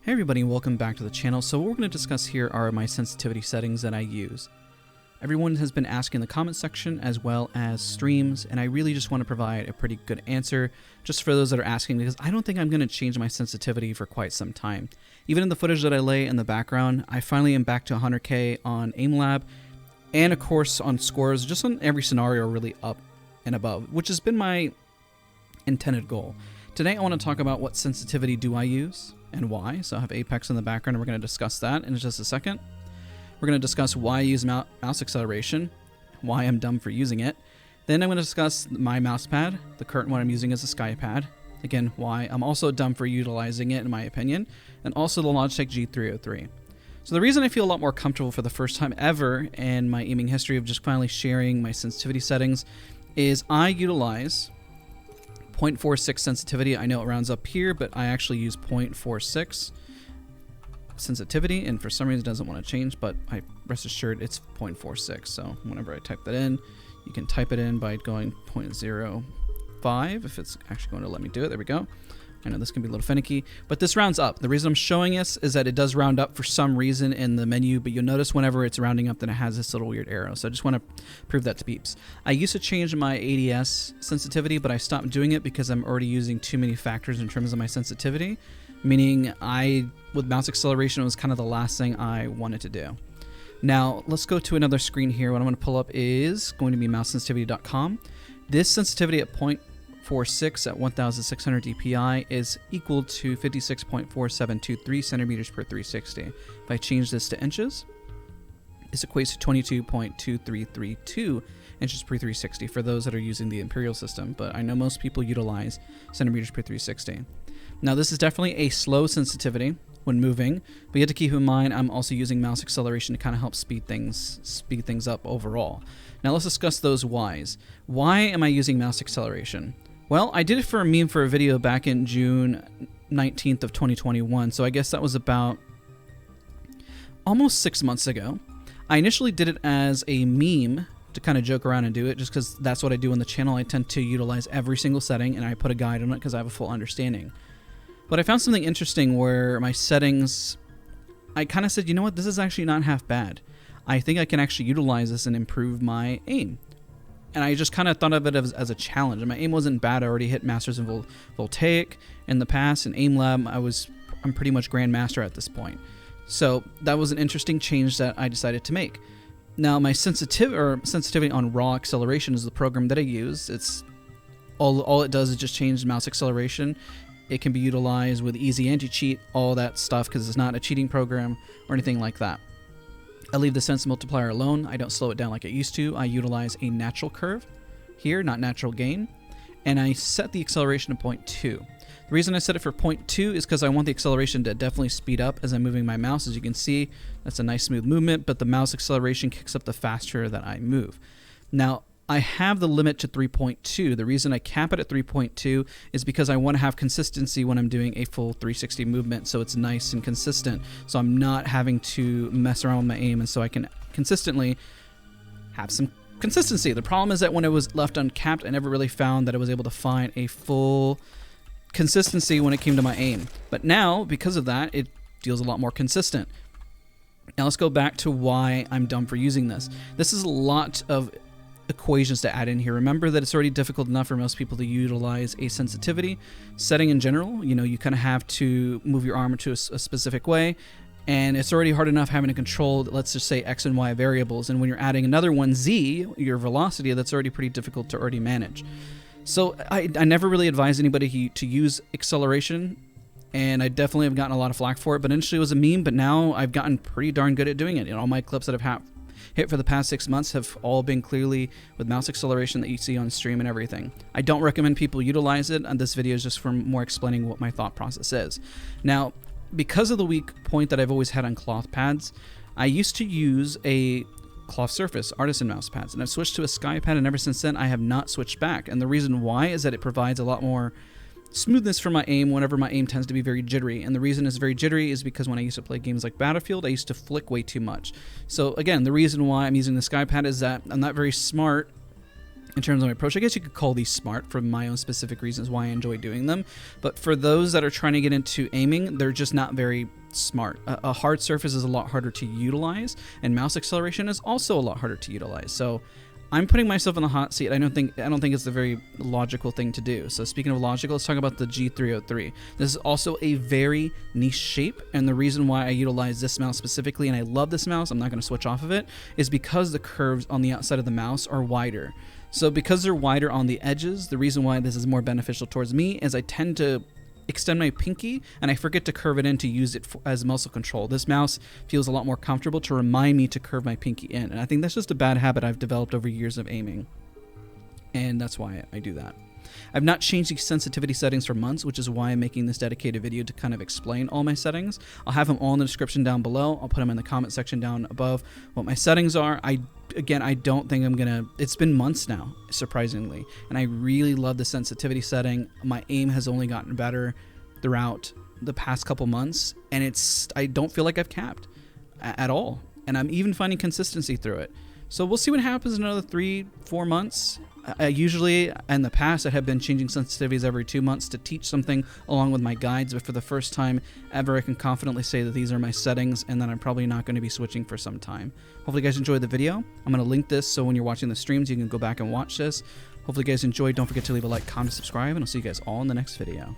Hey everybody, and welcome back to the channel. So what we're going to discuss here are my sensitivity settings that I use. Everyone has been asking in the comment section as well as streams, and I really just want to provide a pretty good answer just for those that are asking, because I don't think I'm going to change my sensitivity for quite some time. Even in the footage that I lay in the background, I finally am back to 100K on aimlab, and of course on scores, just on every scenario really up and above, which has been my intended goal. Today I want to talk about what sensitivity do I use and why. So I have Apex in the background, and we're going to discuss that in just a second. We're going to discuss why I use mouse acceleration, why I'm dumb for using it. Then I'm going to discuss my mouse pad. The current one I'm using is a SkyPad. Again, why I'm also dumb for utilizing it in my opinion, and also the Logitech G303. So the reason I feel a lot more comfortable for the first time ever in my aiming history of just finally sharing my sensitivity settings is I utilize 0.46 sensitivity. I know it rounds up here, but I actually use 0.46 sensitivity, and for some reason it doesn't want to change, but I rest assured it's 0.46. So whenever I type that in, you can type it in by going 0.05 if it's actually going to let me do it. There we go. I know this can be a little finicky, but this rounds up. The reason I'm showing this is that it does round up for some reason in the menu, but you'll notice whenever it's rounding up, then it has this little weird arrow. So I just want to prove that to peeps. I used to change my ADS sensitivity, but I stopped doing it because I'm already using too many factors in terms of my sensitivity, meaning with mouse acceleration, it was kind of the last thing I wanted to do. Now, let's go to another screen here. What I'm going to pull up is going to be mousesensitivity.com. This sensitivity at 0.46 at 1600 dpi is equal to 56.4723 centimeters per 360. If I change this to inches, this equates to 22.2332 inches per 360 for those that are using the imperial system, but I know most people utilize centimeters per 360. Now this is definitely a slow sensitivity when moving, but you have to keep in mind I'm also using mouse acceleration to kind of help speed things up overall. Now let's discuss those whys. Why am I using mouse acceleration? Well, I did it for a meme for a video back in June 19th of 2021, so I guess that was about almost 6 months ago. I initially did it as a meme to kind of joke around and do it, just because that's what I do on the channel. I tend to utilize every single setting, and I put a guide on it because I have a full understanding. But I found something interesting where my settings, I kind of said, you know what, this is actually not half bad. I think I can actually utilize this and improve my aim. And I just kind of thought of it as a challenge. And my aim wasn't bad. I already hit Masters in Voltaic in the past. In aimlab, I'm pretty much Grandmaster at this point. So that was an interesting change that I decided to make. Now my sensitivity on raw acceleration is the program that I use. It's all it does is just change mouse acceleration. It can be utilized with easy anti-cheat, all that stuff, because it's not a cheating program or anything like that. I leave the sense multiplier alone. I don't slow it down like I used to. I utilize a natural curve here, not natural gain, and I set the acceleration to 0.2. The reason I set it for 0.2 is because I want the acceleration to definitely speed up as I'm moving my mouse. As you can see, that's a nice smooth movement, but the mouse acceleration kicks up the faster that I move. Now, I have the limit to 3.2. The reason I cap it at 3.2 is because I want to have consistency when I'm doing a full 360 movement, so it's nice and consistent. So I'm not having to mess around with my aim, and so I can consistently have some consistency. The problem is that when it was left uncapped, I never really found that I was able to find a full consistency when it came to my aim. But now, because of that, it feels a lot more consistent. Now let's go back to why I'm dumb for using this. This is a lot of equations to add in here. Remember that it's already difficult enough for most people to utilize a sensitivity setting in general. You know, you kind of have to move your arm into a specific way, and it's already hard enough having to control, let's just say, X and Y variables, and when you're adding another one, Z, your velocity, that's already pretty difficult to already manage. So I never really advise anybody to use acceleration, and I definitely have gotten a lot of flack for it, but initially it was a meme, but now I've gotten pretty darn good at doing it. All my clips that I've hit for the past 6 months have all been clearly with mouse acceleration that you see on stream and everything. I don't recommend people utilize it, and this video is just for more explaining what my thought process is. Now, because of the weak point that I've always had on cloth pads, I used to use a cloth surface artisan mouse pads, and I've switched to a SkyPad, and ever since then I have not switched back. And the reason why is that it provides a lot more smoothness for my aim whenever my aim tends to be very jittery. And the reason it's very jittery is because when I used to play games like Battlefield, I used to flick way too much. So again, the reason why I'm using the SkyPad is that I'm not very smart in terms of my approach. I guess you could call these smart for my own specific reasons why I enjoy doing them. But for those that are trying to get into aiming, they're just not very smart. A hard surface is a lot harder to utilize, and mouse acceleration is also a lot harder to utilize. So I'm putting myself in the hot seat. I don't think it's a very logical thing to do. So speaking of logical, let's talk about the G303. This is also a very niche shape, and the reason why I utilize this mouse specifically, and I love this mouse, I'm not going to switch off of it, is because the curves on the outside of the mouse are wider. So because they're wider on the edges, the reason why this is more beneficial towards me is I tend to extend my pinky and I forget to curve it in to use it as muscle control. This mouse feels a lot more comfortable to remind me to curve my pinky in, and I think that's just a bad habit I've developed over years of aiming, and that's why I do that. I've not changed the sensitivity settings for months, which is why I'm making this dedicated video to kind of explain all my settings. I'll have them all in the description down below. I'll put them in the comment section down above what my settings are. Again, I don't think I'm gonna, it's been months now, surprisingly, and I really love the sensitivity setting. My aim has only gotten better throughout the past couple months, and I don't feel like I've capped at all, and I'm even finding consistency through it. So we'll see what happens in another 3-4 months. Usually in the past I have been changing sensitivities every 2 months to teach something along with my guides, but for the first time ever I can confidently say that these are my settings and that I'm probably not going to be switching for some time. Hopefully you guys enjoyed the video. I'm going to link this so when you're watching the streams you can go back and watch this. Hopefully you guys enjoyed. Don't forget to leave a like, comment, subscribe, and I'll see you guys all in the next video.